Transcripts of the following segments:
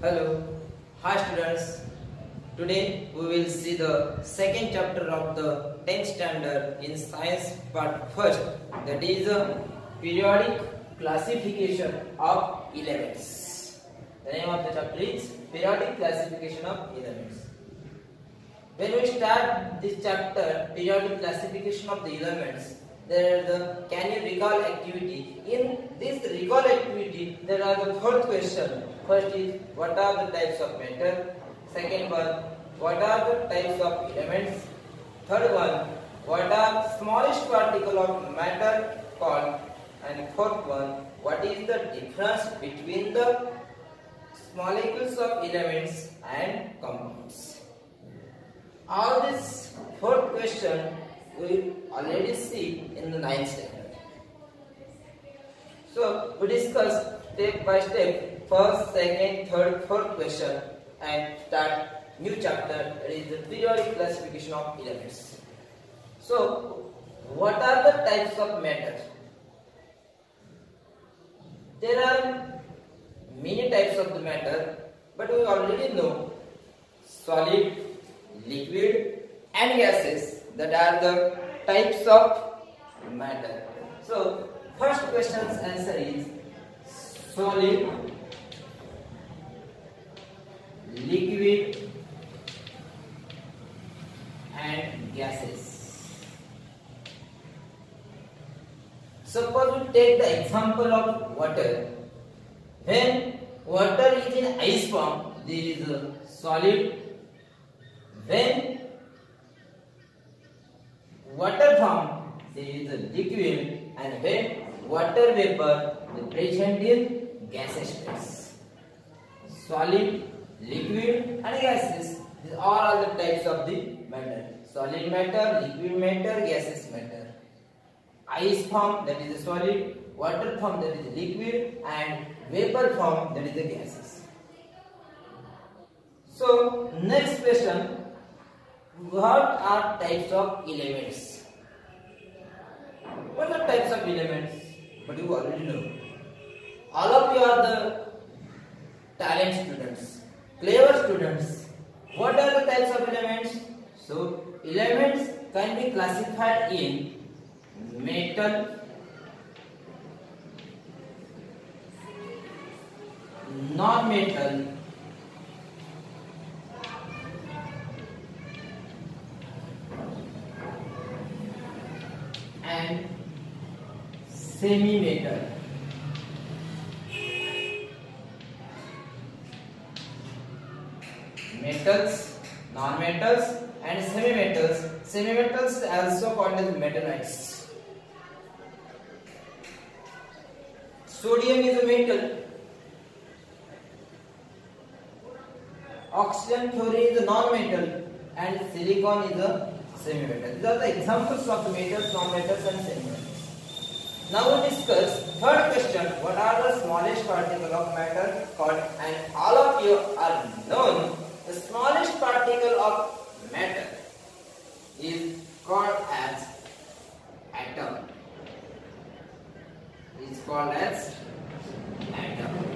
Hello, hi students. Today we will see the second chapter of the 10th standard in science part first, that is periodic classification of elements. The name of the chapter is periodic classification of elements. When we start this chapter, periodic classification of the elements, there is the can you recall activity. In this recall activity, there are the fourth question. First is what are the types of matter? Second one, what are the types of elements? Third one, what are smallest particle of matter called? And fourth one, what is the difference between the molecules of elements and compounds? All this fourth question we already see in the 9th standard. So we discuss step by step first, second, third, fourth question and start new chapter, that is the periodic classification of elements. So what are the types of matter? There are many types of the matter, but we already know solid, liquid and gases, that are the types of matter. So first question's answer is solid, liquid and gases. Suppose we take the example of water. When water is in ice form, there is a solid. When water form, there is a liquid, and when water vapor, the present in gaseous phase. Solid, liquid and gases, these are all the types of the matter. Solid matter, liquid matter, gaseous matter. Ice form, that is the solid, water form, that is the liquid, and vapor form, that is the gases. So next question, what are types of elements? What are types of elements? But you already know. All of you are the talent students, clever students. What are the types of elements? So elements can be classified in metal, non-metal, and semi-metal. Metals, non-metals and semi-metals. Semi-metals also called as metalites. Sodium is a metal. Oxygen, fluorine is a non-metal, and silicon is a semi-metal. These are the examples of the metals, non-metals and semi-metals. Now we discuss third question. What are the smallest particle of matter called? And all of you are known the smallest particle of matter is called as atom. Is called as atom.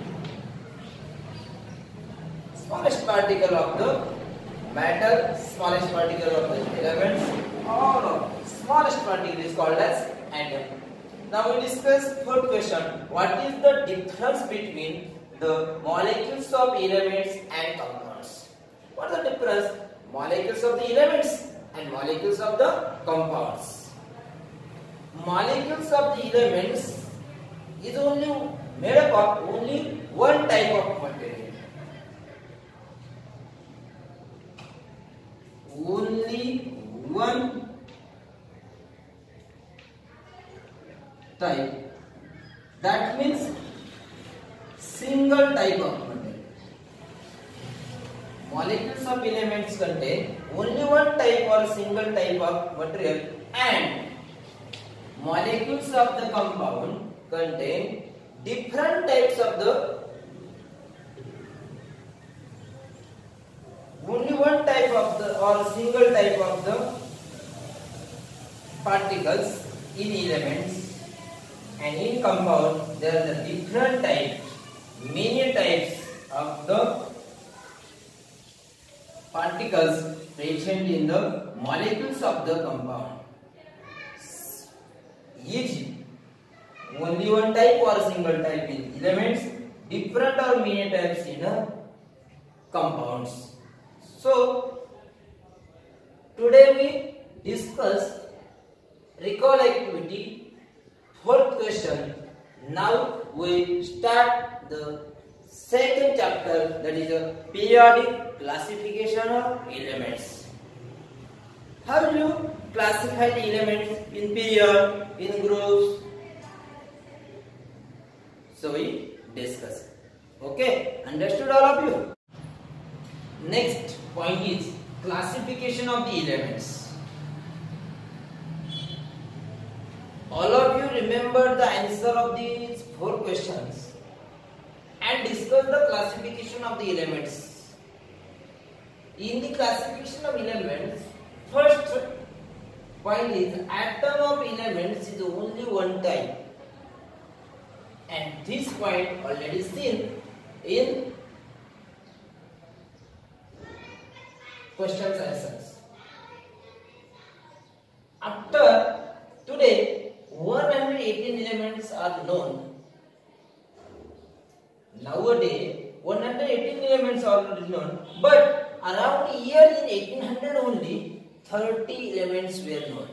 Smallest particle of the matter, smallest particle of the elements, all of smallest particle is called as atom. Now we discuss third question. What is the difference between the molecules of elements and compounds? What is the difference? Molecules of the elements and molecules of the compounds. Molecules of the elements is only made up of only one type of material. Only one type. That means single type of material. Molecules of elements contain only one type or single type of material, and molecules of the compound contain different types of the only one type of the or single type of the particles in elements, and in compound there are the different types, many types of the particles present in the molecules of the compound. Is only one type or single type in elements, different or many types in compounds. So today we discuss recall activity, fourth question. Now we start the second chapter, that is a periodic classification of elements. How will you classify the elements in period, in groups? So we discuss. Okay, understood all of you? Next point is classification of the elements. All of you remember the answer of these four questions and discuss the classification of the elements. In the classification of elements, first point is atom of elements is only one type, and this point already seen in questions answers. After today 118 elements are known. Nowadays 118 elements are already known, but around year in 1800 only 30 elements were known.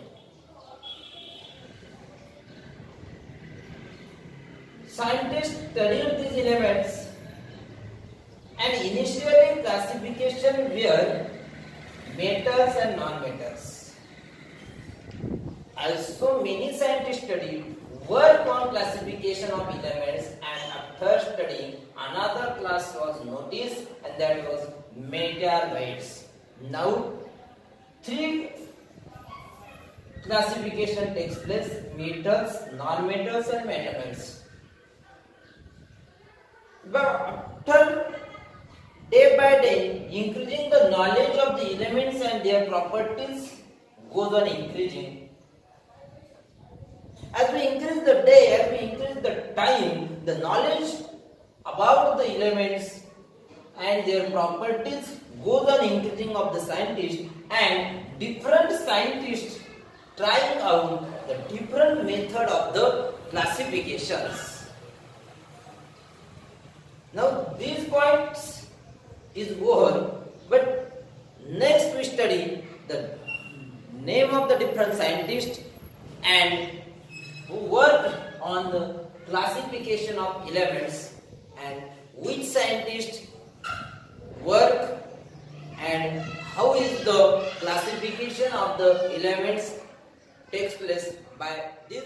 Scientists studied these elements, and initially classification were metals and non-metals. Also many scientists studied work on classification of elements, and after studying another class was noticed, and that was metalloids. Now three classification takes place: metals, non-metals and metalloids. But after day by day increasing the knowledge of the elements and their properties goes on increasing. As we increase the day, as we increase the time, the knowledge about the elements and their properties goes on increasing of the scientists, and different scientists trying out the different method of the classifications. Now these points is over, but next we study the name of the different scientists and who worked on the classification of elements, and which scientists work and how is the classification of the elements takes place by this